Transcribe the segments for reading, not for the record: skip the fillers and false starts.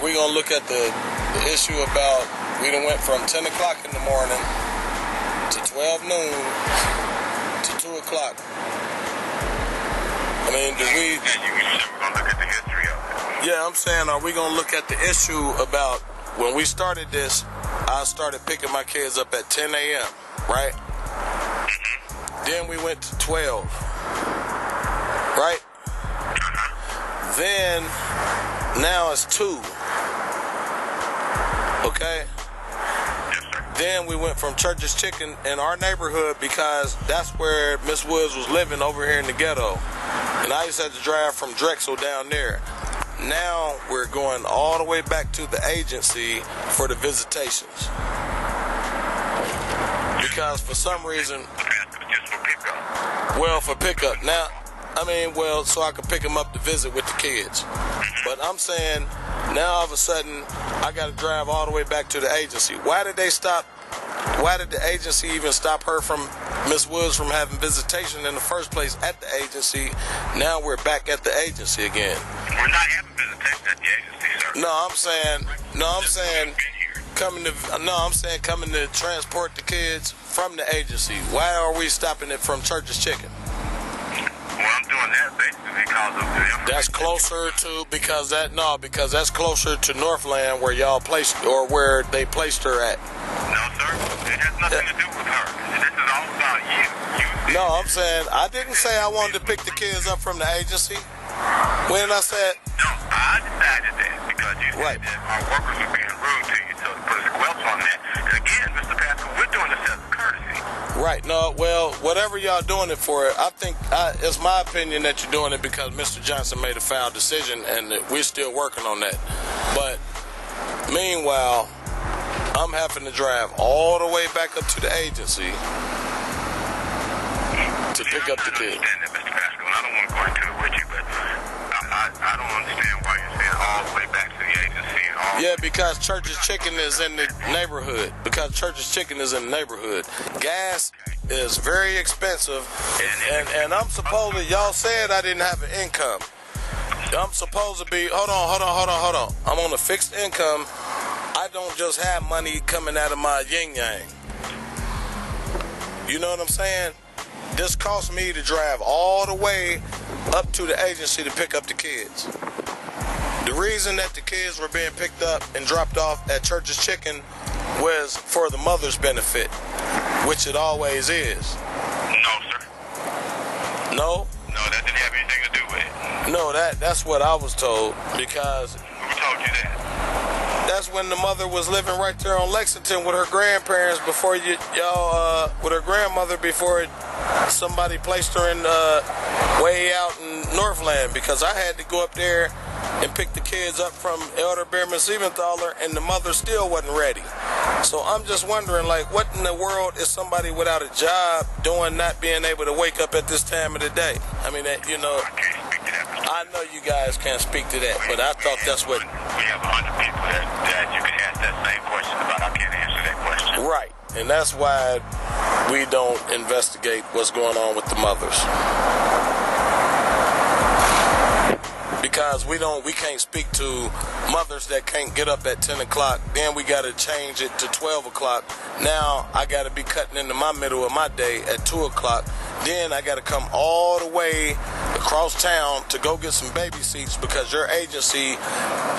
we gonna look at the issue about we done went from 10 o'clock in the morning to 12 noon to 2 o'clock. I mean, do we... And you said we're gonna look at the history of it. Yeah, I'm saying, are we gonna look at the issue about when we started this? I started picking my kids up at 10 a.m., right? Then we went to 12, right? Then, now it's 2, okay? Then we went from Church's Chicken in our neighborhood because that's where Miss Woods was living over here in the ghetto. And I used to have to drive from Drexel down there. Now we're going all the way back to the agency for the visitations. Because for some reason... Just for pickup. Well, for pickup. Now, I mean, well, so I could pick them up to visit with the kids. But I'm saying, now all of a sudden, I got to drive all the way back to the agency. Why did they stop? Why did the agency even stop her from, Miss Woods, from having visitation in the first place at the agency? Now we're back at the agency again. We're not having visitation at the agency, sir. I'm saying coming to transport the kids from the agency. Why are we stopping it from Church's Chicken? Well, I'm doing that basically because of the information. That's closer to, because that's closer to Northland where y'all placed, or where they placed her at. No, sir. It has nothing to do with her. This is all about you. No, I'm saying, I didn't say I wanted to pick the kids up from the agency. When I said... No, I decided that because you said that our workers are being rude to you, so to put a squelch on that. And again, Mr. Pascal, we're doing this as a courtesy. Right. No, well, whatever y'all doing it for, I think it's my opinion that you're doing it because Mr. Johnson made a foul decision, and we're still working on that. But meanwhile, I'm having to drive all the way back up to the agency to pick up the kids. I understand that, Mr. Pascal, and I don't want to go into it with you, but I don't understand why you're saying all the way back to the agency and all. Yeah, because Church's Chicken is in the neighborhood. Gas is very expensive, and I'm supposed to, y'all said I didn't have an income. I'm supposed to be, hold on. I'm on a fixed income. I don't just have money coming out of my yin-yang. You know what I'm saying? This cost me to drive all the way up to the agency to pick up the kids. The reason that the kids were being picked up and dropped off at Church's Chicken was for the mother's benefit, which it always is. No, sir. No? No, that didn't have anything to do with it. No, that's what I was told, because... Who told you that? That's when the mother was living right there on Lexington with her grandparents before with her grandmother before somebody placed her in way out in Northland, because I had to go up there and pick the kids up from Elder Behrman Siebenthaler, and the mother still wasn't ready. So I'm just wondering, like, what in the world is somebody without a job doing, not being able to wake up at this time of the day? I mean, you know, I know you guys can't speak to that, but I thought that's what... We have 100 people that you can ask that same question about. I can't answer that question. Right, and that's why we don't investigate what's going on with the mothers. Because we can't speak to mothers that can't get up at 10 o'clock. Then we got to change it to 12 o'clock. Now I got to be cutting into my middle of my day at 2 o'clock. Then I got to come all the way across town to go get some baby seats because your agency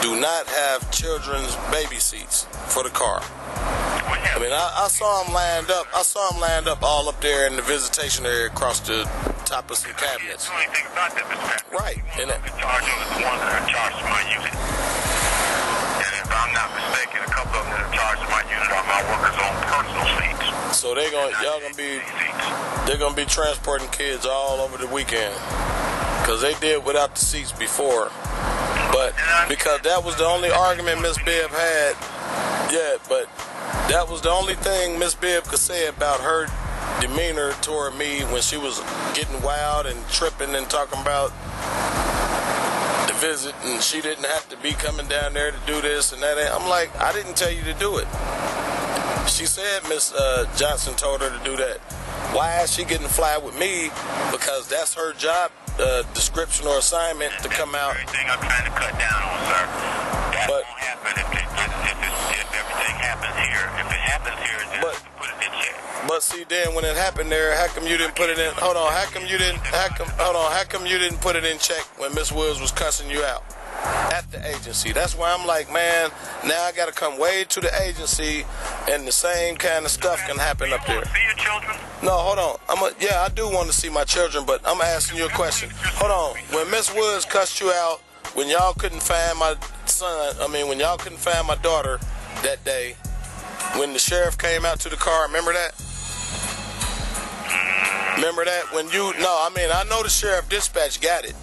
do not have children's baby seats for the car. I mean, I saw them lined up. I saw them lined up all up there in the visitation area across the top of some cabinets. You don't know anything about that, Mr. Patrick. Right. And the charge is the ones that are charged to my unit. And if I'm not mistaken, a couple of them that are charged to my unit are my workers' own personal seats. So they're gonna be transporting kids all over the weekend, because they did without the seats before. But because that was the only argument Miss Bibb had. Yeah, but that was the only thing Miss Bibb could say about her demeanor toward me when she was getting wild and tripping and talking about the visit, and she didn't have to be coming down there to do this and that. I'm like, I didn't tell you to do it. She said Miss Johnson told her to do that. Why is she getting fly with me? Because that's her job description or assignment to come out. Everything I'm trying to cut down on, sir. That won't happen But see, then when it happened there, how come you didn't put it in? Hold on, how come you didn't put it in check when Miss Woods was cussing you out at the agency? That's why I'm like, man, now I gotta come way to the agency, and the same kind of stuff can happen up there. See your children? No, hold on. Yeah, I do want to see my children, but I'm asking you a question. Hold on. When Miss Woods cussed you out, when y'all couldn't find my when y'all couldn't find my daughter that day, when the sheriff came out to the car, remember that? Remember that? I know the sheriff dispatch got it.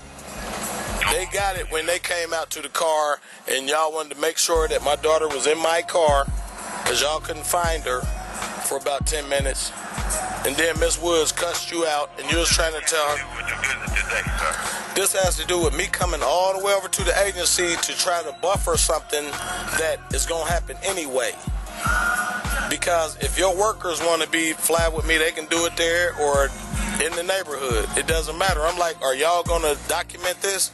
They got it when they came out to the car, and y'all wanted to make sure that my daughter was in my car, because y'all couldn't find her for about 10 minutes. And then Miss Woods cussed you out, and you was trying to tell her. This has to do with me coming all the way over to the agency to try to buffer something that is going to happen anyway. Because if your workers want to be fly with me, they can do it there or in the neighborhood. It doesn't matter. I'm like, are y'all going to document this?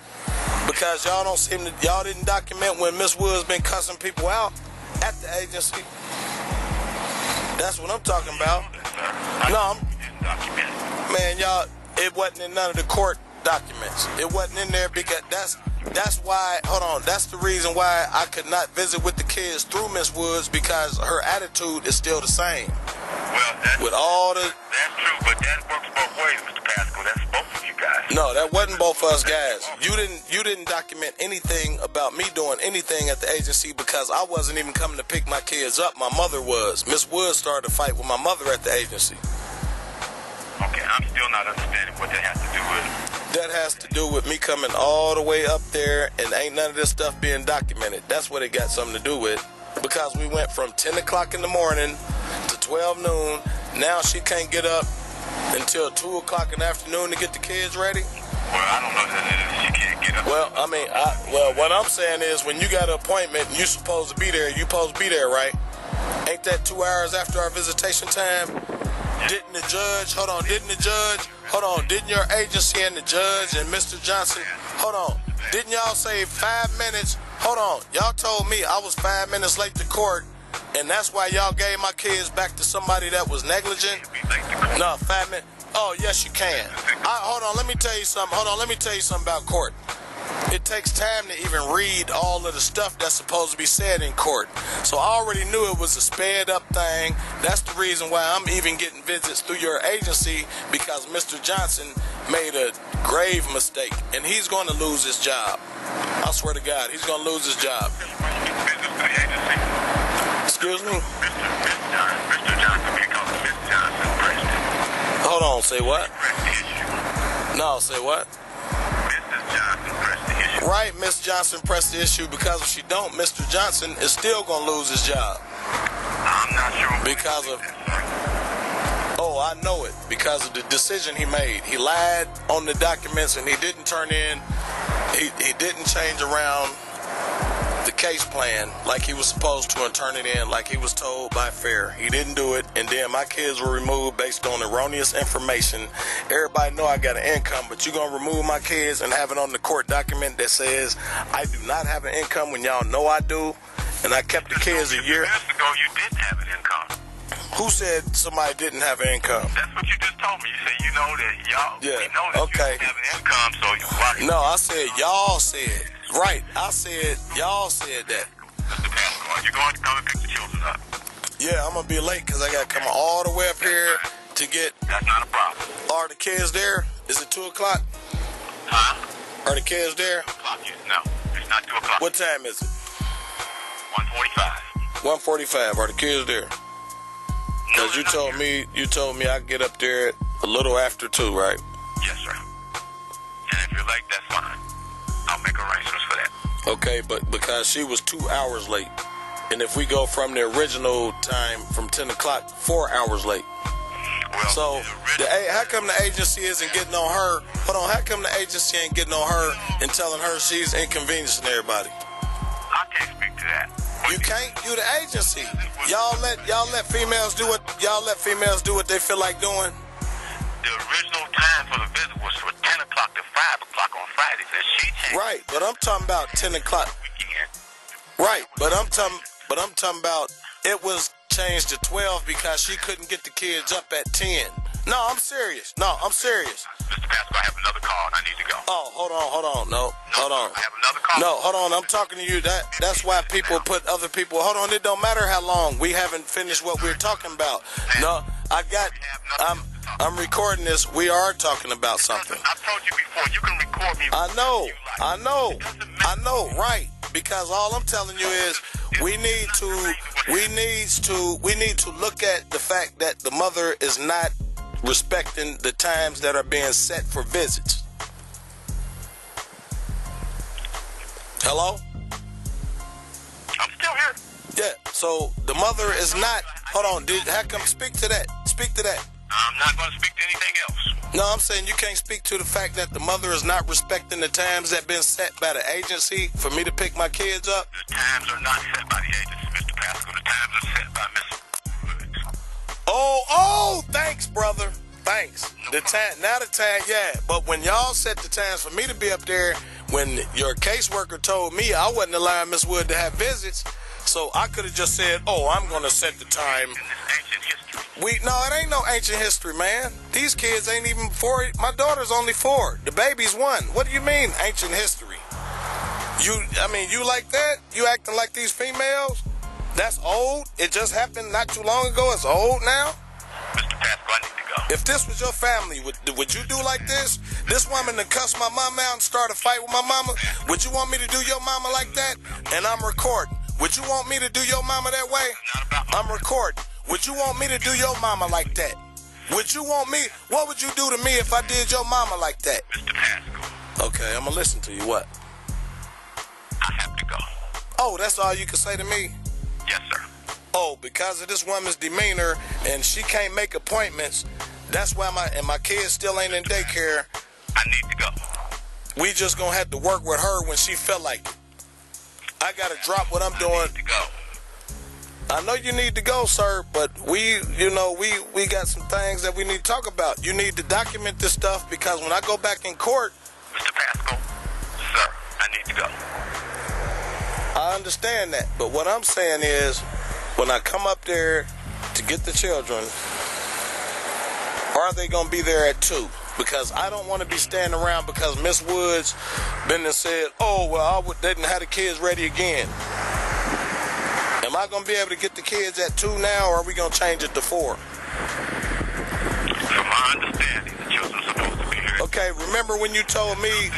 Because y'all didn't document when Miss Woods been cussing people out at the agency. That's what I'm talking about. No, man, y'all, it wasn't in none of the court documents. It wasn't in there because that's why, hold on, that's the reason why I could not visit with the kids through Miss Woods, because her attitude is still the same. Well, that's true, but that works both ways, Mr. Pascal. That's both of you guys. No, that wasn't both of us guys. You didn't document anything about me doing anything at the agency, because I wasn't even coming to pick my kids up. My mother was. Miss Woods started a fight with my mother at the agency. Okay, I'm still not understanding what that has to do with it. That has to do with me coming all the way up there, and ain't none of this stuff being documented. That's what it got something to do with. Because we went from 10 o'clock in the morning to 12 noon. Now she can't get up until 2 o'clock in the afternoon to get the kids ready. Well, I don't know that she can't get up. Well, what I'm saying is, when you got an appointment and you supposed to be there, you supposed to be there, right? Ain't that 2 hours after our visitation time? Didn't your agency and the judge and Mr. Johnson, didn't y'all say 5 minutes? Y'all told me I was 5 minutes late to court, and that's why y'all gave my kids back to somebody that was negligent? No, 5 minutes. Oh, yes, you can. Let me tell you something. Let me tell you something about court. It takes time to even read all of the stuff that's supposed to be said in court. So I already knew it was a sped up thing. That's the reason why I'm even getting visits through your agency, because Mr. Johnson made a grave mistake, and he's going to lose his job. I swear to God, he's going to lose his job. Excuse me? Mr. Johnson, we call him Mr. Johnson, Preston. Hold on, say what? No, say what? Right, Miss Johnson pressed the issue, because if she don't, Mr. Johnson is still going to lose his job. I'm not sure. Because of... Oh, I know it. Because of the decision he made. He lied on the documents, and he didn't turn in... He didn't change around the case plan like he was supposed to and turn it in like he was told by FAIR. He didn't do it, and then my kids were removed based on erroneous information. Everybody know I got an income, but you gonna remove my kids and have it on the court document that says I do not have an income when y'all know I do, and I kept the kids a year. Minutes ago, you didn't have an income. Who said somebody didn't have an income? That's what you just told me. You said you know that y'all. Yeah. We know that Okay. you didn't have an income, so you. No, I said y'all said. Right, I said y'all said that. Mr. Pascal, are you going to come and pick the children up? Yeah, I'm gonna be late because I gotta come all the way up here to get. That's not a problem. Are the kids there? Is it 2 o'clock? Huh? Are the kids there? 2 o'clock? No, it's not 2 o'clock. What time is it? 1:45. 1:45. Are the kids there? Because you told me I could get up there a little after 2, right? Yes, sir. And if you're late, that's fine. I'll make arrangements for that. Okay, but because she was 2 hours late, and if we go from the original time from 10 o'clock, 4 hours late. Well, So, how come the agency isn't getting on her? Hold on, how come the agency ain't getting on her and telling her she's inconveniencing everybody? I can't speak to that. You can't. You the agency. Y'all let females do what they feel like doing. The original time for the visit was from 10 o'clock to 5 o'clock on Fridays, and she changed. Right, but I'm talking about 10 o'clock. Weekend. Right, but I'm talking about it was changed to 12 because she couldn't get the kids up at 10. No, I'm serious. Mr. Pascal, I have another call and I need to go. Oh, hold on. No, hold on. I have another call. No, hold on. I'm talking to you. That's why people put other people. Hold on. It don't matter how long. We haven't finished what we're talking about. No, I'm recording this. We are talking about something. I've told you before, you can record me. I know, right. Because all I'm telling you is we need to look at the fact that the mother is not respecting the times that are being set for visits. Hello? I'm still here. Yeah, so the mother is not, hold on, how come, speak to that. I'm not going to speak to anything else. No, I'm saying you can't speak to the fact that the mother is not respecting the times that been set by the agency for me to pick my kids up. The times are not set by the agency, Mr. Pascal. The times are set by Miss Woods. Oh, thanks, brother. Thanks. Yeah. But when y'all set the times for me to be up there, when your caseworker told me I wasn't allowing Miss Wood to have visits, so I could have just said, I'm going to set the time. In this ancient history. No, it ain't no ancient history, man. These kids ain't even 4. My daughter's only 4. The baby's 1. What do you mean, ancient history? You like that? You acting like these females? That's old? It just happened not too long ago? It's old now? Mr. Pascal, I need to go. If this was your family, would you do like this? This woman to cuss my mama out and start a fight with my mama? Would you want me to do your mama like that? And I'm recording. Would you want me to do your mama that way? I'm recording. Would you want me to do your mama like that? Would you want me? What would you do to me if I did your mama like that? Mr. Pascal. Okay, I'm gonna listen to you. What? I have to go. Oh, that's all you can say to me? Yes, sir. Oh, because of this woman's demeanor and she can't make appointments, that's why my kids still ain't in daycare. I need to go. We just gonna have to work with her when she feel like it. I gotta drop what I'm doing. I need to go. I know you need to go, sir, but we got some things that we need to talk about. You need to document this stuff because when I go back in court... Mr. Pascal, sir, I need to go. I understand that, but what I'm saying is when I come up there to get the children, are they going to be there at 2? Because I don't want to be standing around because Miss Woods been and said, they didn't have the kids ready again. Am I going to be able to get the kids at 2 now, or are we going to change it to 4? From my understanding, the children are supposed to be here. Okay, remember you told me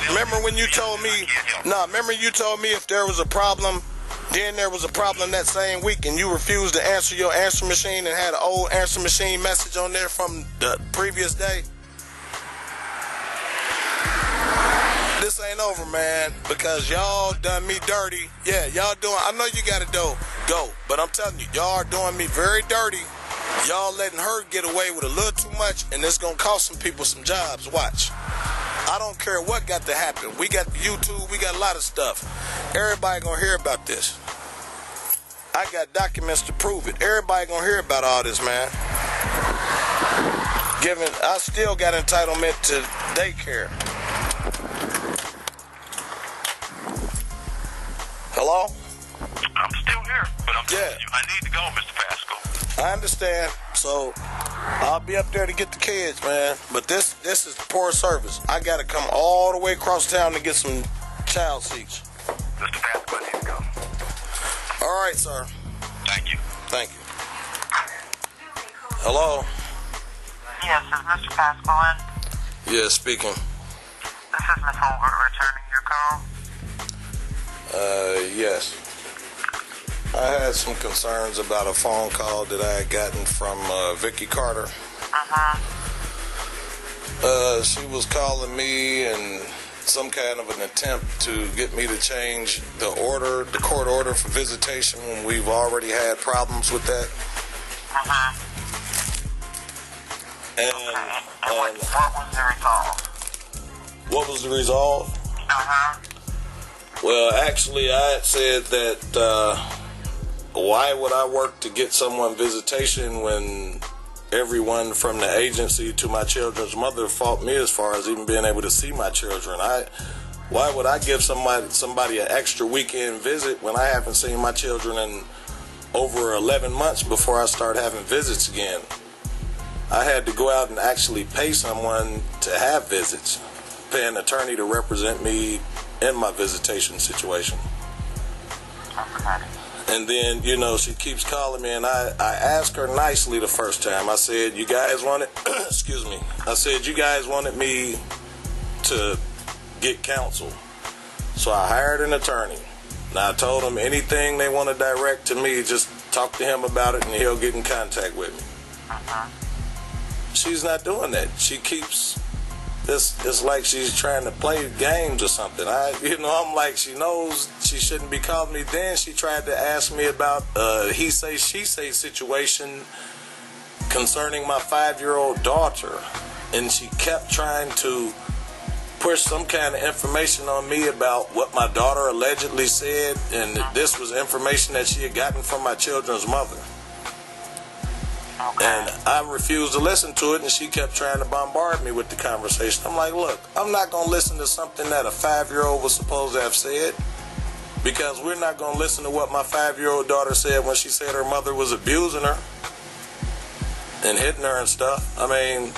if there was a problem, then there was a problem that same week, and you refused to answer your answer machine and had an old answer machine message on there from the previous day? This ain't over, man, because y'all done me dirty. Yeah, y'all doing, I know you gotta go, but I'm telling you, y'all are doing me very dirty. Y'all letting her get away with a little too much, and it's gonna cost some people some jobs. Watch. I don't care what got to happen. We got the YouTube, we got a lot of stuff. Everybody gonna hear about this. I got documents to prove it. Everybody gonna hear about all this, man. I still got entitlement to daycare. Hello? I'm still here, but I'm telling you, I need to go, Mr. Pascal. I understand. So I'll be up there to get the kids, man. But this is poor service. I got to come all the way across town to get some child seats. Mr. Pascal, I need to go. All right, sir. Thank you. Thank you. Hello? Yes, is Mr. Pascal in? Yeah, speaking. This is Miss Holbert returning your call. Yes. I had some concerns about a phone call that I had gotten from Vicky Carter. She was calling me in some kind of an attempt to get me to change the court order for visitation when we've already had problems with that. And what was the resolve? What was the resolve? Well, actually, I had said that why would I work to get someone visitation when everyone from the agency to my children's mother fought me as far as even being able to see my children? Why would I give somebody an extra weekend visit when I haven't seen my children in over 11 months before I start having visits again. I had to go out and actually pay someone to have visits, pay an attorney to represent me in my visitation situation. Okay. And then, you know, she keeps calling me, and I asked her nicely the first time. I said, you guys wanted, excuse me, I said, you guys wanted me to get counsel. So I hired an attorney. Now I told them anything they want to direct to me, just talk to him about it and he'll get in contact with me. She's not doing that. She keeps it's like she's trying to play games or something. I'm like, she knows she shouldn't be calling me. Then she tried to ask me about he say she say situation concerning my 5-year-old daughter, and she kept trying to push some kind of information on me about what my daughter allegedly said, and this was information that she had gotten from my children's mother. Okay. And I refused to listen to it, and she kept trying to bombard me with the conversation. I'm like, look, I'm not going to listen to something that a 5-year-old was supposed to have said, because we're not going to listen to what my 5-year-old daughter said when she said her mother was abusing her and hitting her and stuff. I mean,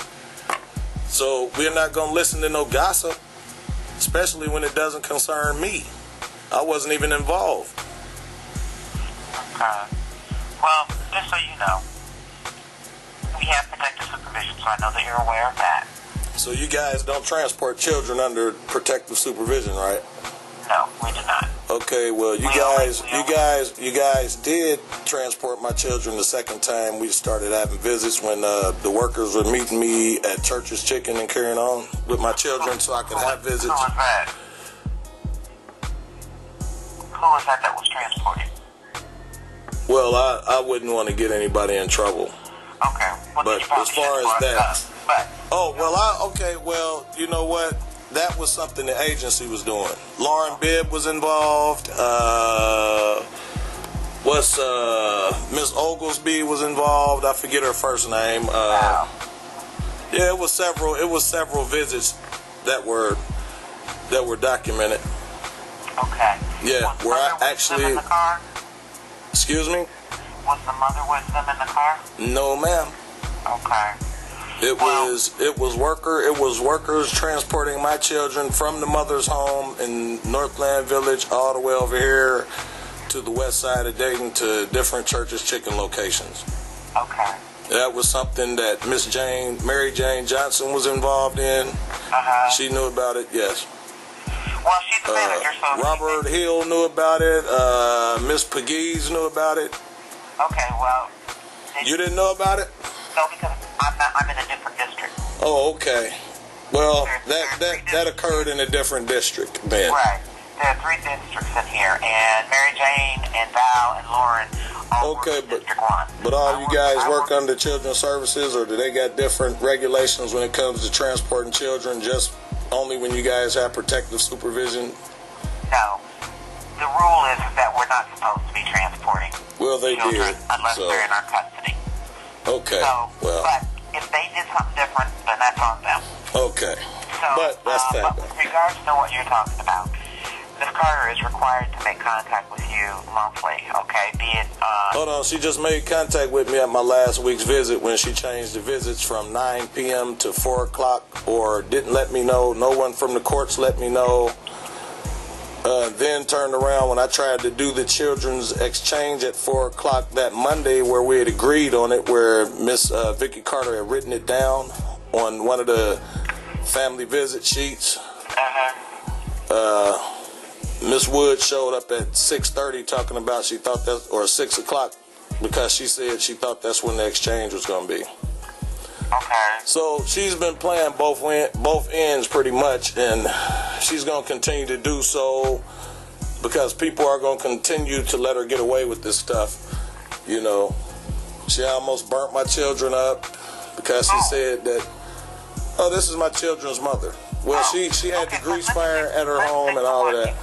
so we're not going to listen to no gossip, especially when it doesn't concern me. I wasn't even involved. Okay. Well, just so you know, we have protective supervision, so I know that you're aware of that. So you guys don't transport children under protective supervision, right? No, we do not. Okay, well, you guys did transport my children the second time we started having visits, when the workers were meeting me at Church's Chicken and carrying on with my children so I could have visits. Who was that? Who was that was transported? Well, I wouldn't want to get anybody in trouble. Okay. Well, But as far as that, But well, you know what? That was something the agency was doing. Lauren Bibb was involved. Miss Oglesby was involved. I forget her first name. wow. Yeah, it was several visits that were documented. Okay. Yeah, Was where I mother with actually. them in the car? Excuse me? Was the mother with them in the car? No, ma'am. Okay. It was workers transporting my children from the mother's home in Northland Village all the way over here to the west side of Dayton to different Church's Chicken locations. Okay. That was something that Mary Jane Johnson was involved in. She knew about it, yes. Well, she's the manager, so... Robert Hill knew about it. Miss Pegues knew about it. Okay, well... You didn't know about it? No, because I'm in a different district. Oh, okay. Well, that occurred in a different district, Ben. Right. There are 3 districts in here, and Mary Jane and Val and Lauren all work in District 1. But all you guys work under Children's Services, or do they got different regulations when it comes to transporting children, just only when you guys have protective supervision? No. The rule is that we're not supposed to be transporting children unless they're in our custody. Okay. So, well. But if they did something different, then that's on them. Okay. So, but that's but with regards to what you're talking about, Ms. Carter is required to make contact with you monthly, okay? Be it... Hold on, she just made contact with me at my last week's visit when she changed the visits from 9 p.m. to 4 o'clock, or didn't let me know. No one from the courts let me know. Then turned around when I tried to do the children's exchange at 4 o'clock that Monday, where we had agreed on it, where Miss Vicky Carter had written it down on one of the family visit sheets. Miss Wood showed up at 6:30 talking about she thought that, or 6 o'clock, because she said she thought that's when the exchange was going to be. Okay. So she's been playing both ends pretty much, and she's going to continue to do so because people are going to continue to let her get away with this stuff. You know, she almost burnt my children up because she said that, oh, this is my children's mother. Well, she had the grease fire at her home and all of that.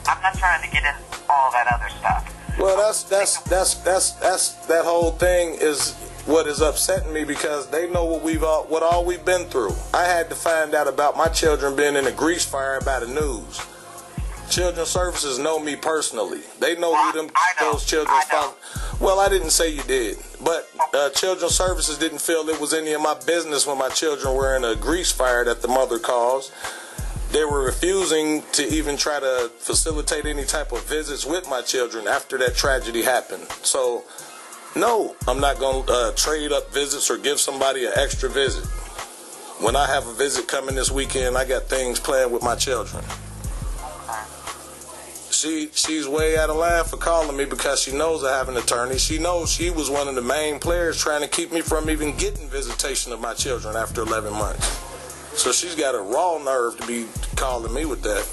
I'm not trying to get into all that other stuff. Well, that's that whole thing is what is upsetting me, because they know what all we've been through. I had to find out about my children being in a grease fire by the news. Children's Services know me personally. They know who those children's father. Well, I didn't say you did, but Children's Services didn't feel it was any of my business when my children were in a grease fire that the mother caused. They were refusing to even try to facilitate any type of visits with my children after that tragedy happened. So, no, I'm not going to trade up visits or give somebody an extra visit. When I have a visit coming this weekend, I got things planned with my children. She's way out of line for calling me because she knows I have an attorney. She knows she was one of the main players trying to keep me from even getting visitation of my children after 11 months. So she's got a raw nerve to be calling me with that.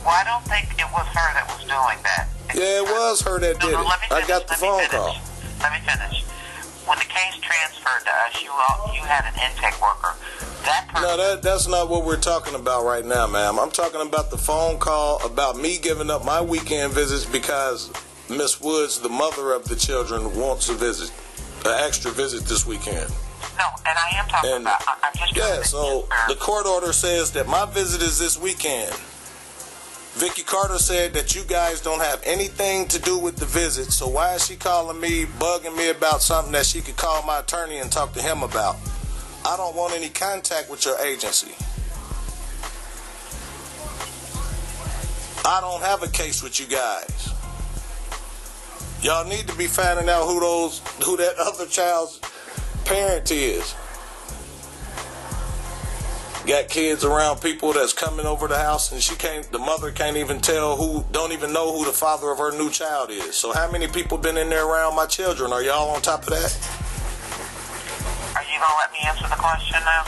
Well, I don't think it was her that was doing that. Yeah, it was her that did it. I got the phone call. Let me finish. When the case transferred to us, you had an intake worker. That person... No, that's not what we're talking about right now, ma'am. I'm talking about the phone call about me giving up my weekend visits because Miss Woods, the mother of the children, wants a visit, an extra visit this weekend. No, and I am talking about... I'm just so the court order says that my visit is this weekend. Vicky Carter said that you guys don't have anything to do with the visit, so why is she calling me, bugging me about something that she could call my attorney and talk to him about? I don't want any contact with your agency. I don't have a case with you guys. Y'all need to be finding out who that other child's parent is. Got kids around people that's coming over the house and the mother can't even don't even know who the father of her new child is. So how many people been in there around my children? Are y'all on top of that? Are you going to let me answer the question now?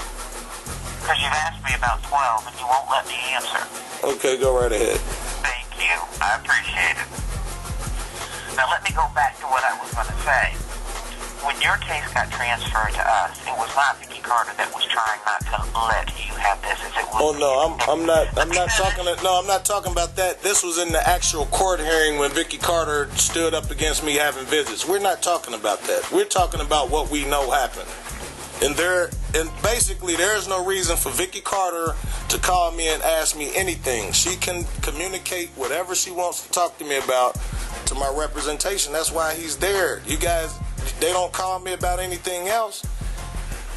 Because you've asked me about 12 and you won't let me answer. Okay, go right ahead. Thank you. I appreciate it. Now let me go back to what I was going to say. When your case got transferred to us, it was not Vicky Carter that was trying not to let you have this. I'm not talking about that. This was in the actual court hearing when Vicky Carter stood up against me having visits. We're not talking about that. We're talking about what we know happened. And basically there is no reason for Vicky Carter to call me and ask me anything. She can communicate whatever she wants to talk to me about to my representation. That's why he's there. You guys, they don't call me about anything else.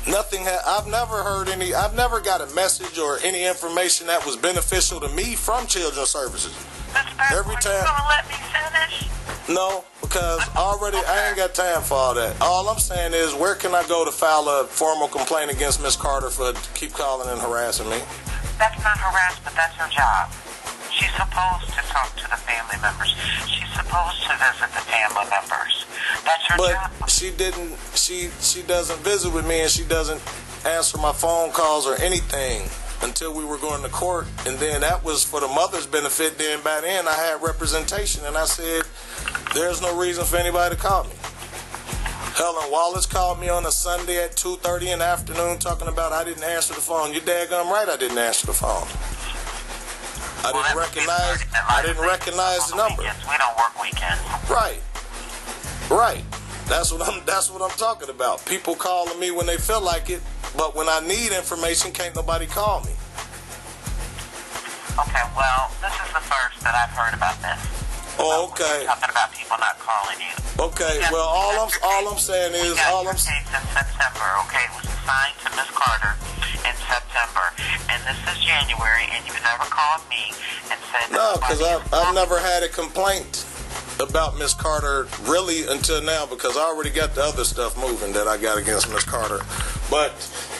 I've never got a message or any information that was beneficial to me from Children's Services. Every time. Are you gonna let me finish? No, because I ain't got time for all that. All I'm saying is, where can I go to file a formal complaint against Miss Carter for keep calling and harassing me? That's not harassment, that's her job. She's supposed to talk to the family members. She's supposed to visit the family members. That's her job. But she didn't. She doesn't visit with me, and she doesn't answer my phone calls or anything until we were going to court. And then that was for the mother's benefit. Then by then I had representation, and I said, there's no reason for anybody to call me. Helen Wallace called me on a Sunday at 2:30 in the afternoon talking about I didn't answer the phone. You're daggum right, I didn't answer the phone. I didn't recognize the number. We don't work weekends. Right. That's what I'm talking about. People calling me when they feel like it, but when I need information, can't nobody call me. Okay, well, this is the first that I've heard about this. Oh, okay. Talking about people not calling you. Okay, well, all I'm saying is, case in September. Okay, it was assigned to Miss Carter in September, and this is January, and you've never called me and said. No, because I've never had a complaint about Miss Carter really until now, because I already got the other stuff moving that I got against Miss Carter. But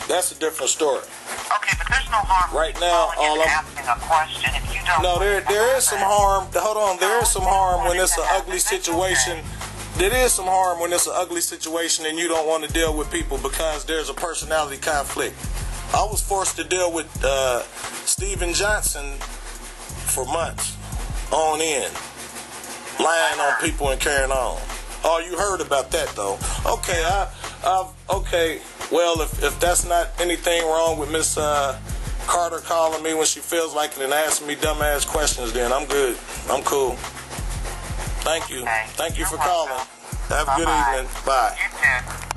that's a different story. Okay, but there's no harm. Right now, asking a question if you don't. No, there is some harm. Hold on, there is some harm when it's an ugly situation. There is some harm when it's an ugly situation and you don't want to deal with people because there's a personality conflict. I was forced to deal with Stephen Johnson for months on end, lying on people and carrying on. Oh, you heard about that though? Okay, okay. Well, if that's not anything wrong with Miss Carter calling me when she feels like it and asking me dumbass questions, then I'm good. I'm cool. Thank you. Okay. Thank you for welcome. calling. Have a good evening. Bye. You too.